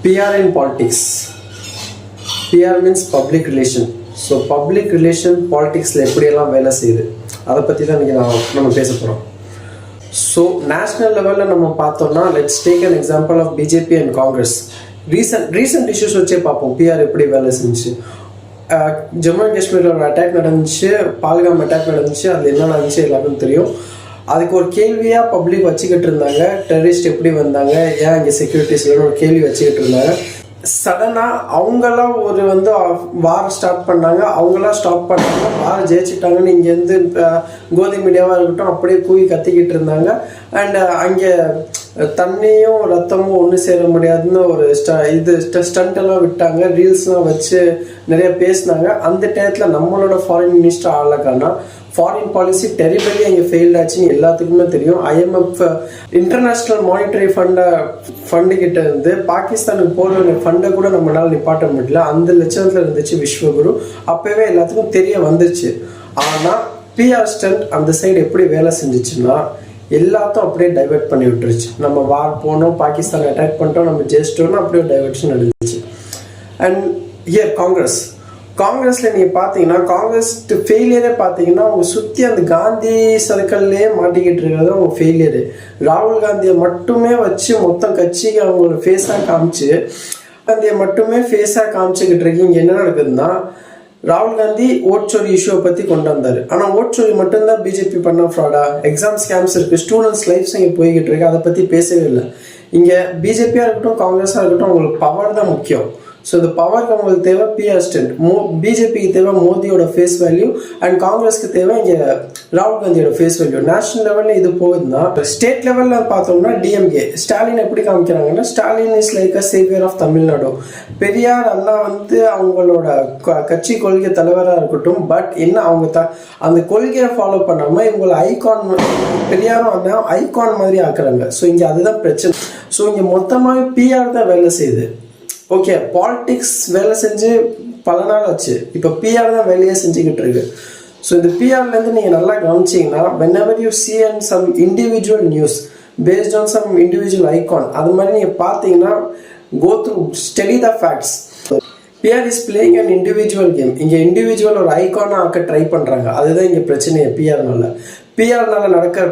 PR in politics. PR means public relation. So public relation பாலிட்டிக்ஸில் எப்படியெல்லாம் வேலை செய்யுது அதை பற்றி தான் இன்றைக்கி நம்ம பேச போகிறோம். ஸோ நேஷ்னல் லெவலில் நம்ம பார்த்தோம்னா let's take an example of BJP and Congress. Recent issues வச்சே பார்ப்போம் பிஆர் எப்படி வேலை செஞ்சு. ஜம்மு அண்ட் காஷ்மீரில் ஒரு அட்டாக் நடந்துச்சு, பால்காம் அட்டாக் நடந்துச்சு. அது என்ன நடந்துச்சு எல்லாருக்கும் தெரியும். அதுக்கு ஒரு கேள்வியாக பப்ளிக் வச்சுக்கிட்டு இருந்தாங்க, டெரரிஸ்ட் எப்படி வந்தாங்க, ஏன் இங்கே செக்யூரிட்டிஸ்லன்னு ஒரு கேள்வி வச்சுக்கிட்டு இருந்தாங்க. சடனாக அவங்களாம் வார் ஸ்டார்ட் பண்ணாங்க, அவங்களாம் ஸ்டாப் பண்ணாங்க, வார் ஜெயிச்சிட்டாங்கன்னு இங்கேருந்து கோதி மீடியாவாக இருக்கட்டும் அப்படியே கூவி கத்திக்கிட்டு இருந்தாங்க. அண்ட் அங்கே தண்ணியும் ரத்தமும் ஒன்று சேர முடியாதுன்னு ஒரு ஸ்டண்ட்டெல்லாம் விட்டாங்க, ரீல்ஸ்லாம் வச்சு நிறைய பேசினாங்க. அந்த டயத்தில் நம்மளோட ஃபாரின் மினிஸ்டர் ஆளக்கானா ஃபாரின் பாலிசி டெரிபலி அங்கே ஃபெயில்ட் ஆச்சுன்னு எல்லாத்துக்குமே தெரியும். IMF இன்டர்நேஷ்னல் மானிட்டரி ஃபண்டுக்கிட்ட இருந்து பாகிஸ்தானுக்கு போகிற ஃபண்டை கூட நம்மளால் நிப்பாட்ட முடியல. அந்த லட்சத்தில் இருந்துச்சு விஸ்வகுரு. அப்போவே எல்லாத்துக்கும் தெரிய வந்துச்சு. ஆனால் பிஆர் ஸ்டண்ட் அந்த சைடு எப்படி வேலை செஞ்சிச்சுன்னா எல்லாத்தையும் அப்படியே டைவெர்ட் பண்ணி விட்டுருச்சு. நம்ம வார் போனோம், பாகிஸ்தான் அட்டாக் பண்ணிட்டோம், நம்ம ஜெயிச்சிட்டோம்னு அப்படியே டைவர்ஷன் நடந்துச்சு. அண்ட் ஹியர் காங்கிரஸில் நீங்கள் பார்த்தீங்கன்னா காங்கிரஸ் ஃபெயிலியரே பார்த்தீங்கன்னா அவங்க சுற்றி அந்த காந்தி சர்க்கிள்லேயே மாட்டிக்கிட்டு இருக்கிறது அவங்க ஃபெயிலியரு. ராகுல் காந்தியை மட்டுமே வச்சு மொத்தம் கட்சிக்கு அவங்களோட ஃபேஸாக காமிச்சு காந்தியை மட்டுமே ஃபேஸாக காமிச்சுக்கிட்டு இருக்கீங்க. என்ன நடக்குதுன்னா ராகுல் காந்தி ஓட்சோரி இஷ்யூவை பற்றி கொண்டு வந்தார். ஆனால் ஓட்சோரி மட்டும்தான் பிஜேபி பண்ண ஃப்ராடா? எக்ஸாம் ஸ்கேம்ஸ் இருக்குது, ஸ்டூடெண்ட்ஸ் லைஃப்ஸ் இங்கே போய்கிட்டு இருக்கு, அதை பற்றி பேசவே இல்லை. இங்கே பிஜேபியாக இருக்கட்டும் காங்கிரஸாக இருக்கட்டும் அவங்களுக்கு பவர் தான் முக்கியம். ஸோ இந்த பவருக்கு அவங்களுக்கு தேவை பிஆர் ஸ்டண்ட். பிஜேபிக்கு தேவை மோடியோட ஃபேஸ் வேல்யூ அண்ட் காங்கிரஸ்க்கு தேவை இங்கே ராகுல் காந்தியோட ஃபேஸ் வேல்யூ. நேஷனல் லெவலில் இது போகுதுன்னா ஸ்டேட் லெவலில் பார்த்தோம்னா டிஎம்கே ஸ்டாலின் எப்படி காமிக்கிறாங்கன்னா Stalin is like a saviour of Tamil Nadu. Periyar Anna அவங்களோட கட்சி கொள்கை தலைவராக இருக்கட்டும், பட் என்ன அவங்க அந்த கொள்கையை ஃபாலோ பண்ணாமல் இவங்களை ஐகான் பெரியாரும் அண்ணா ஐகான் மாதிரி ஆக்குறாங்க. ஸோ இங்கே அதுதான் பிரச்சனை. ஸோ இங்கே மொத்தமாக பிஆர் தான் வேலை செய்யுது. ஓகே, பாலிட்டிக்ஸ் வேலை செஞ்சு பல நாள் ஆச்சு, இப்போ பிஆர் தான் வேலையே செஞ்சுக்கிட்டு இருக்கு. ஸோ இந்த பிஆர்லேருந்து நீங்கள் நல்லா கவனிச்சிங்கன்னா whenever you see and some individual news based on some individual icon அது மாதிரி நீங்கள் பார்த்தீங்கன்னா go through study the facts. PR is playing an individual game. இங்கே இண்டிவிஜுவல் ஒரு ஐகானாக ஆக்க ட்ரை பண்ணுறாங்க. அதுதான் இங்கே பிரச்சனையே பிஆர்னால நடக்கிற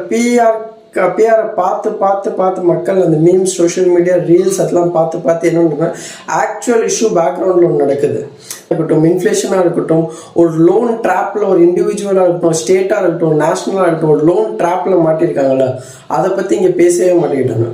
பிஆரை பார்த்து மக்கள் அந்த மீம்ஸ் சோஷியல் மீடியா ரீல்ஸ் அதெல்லாம் பார்த்து என்ன ஆக்சுவல் இஷ்யூ பேக்ரவுண்டில் ஒன்று நடக்குது. இருக்கட்டும், இன்ஃப்ளேஷனாக இருக்கட்டும், ஒரு லோன் ட்ராப்பில் ஒரு இண்டிவிஜுவலாக இருக்கட்டும், ஸ்டேட்டாக இருக்கட்டும், நேஷனலாக இருக்கட்டும், ஒரு லோன் ட்ராப்பில் மாட்டியிருக்காங்களே அதை பற்றி இங்கே பேசவே மாட்டேங்கிட்டாங்க.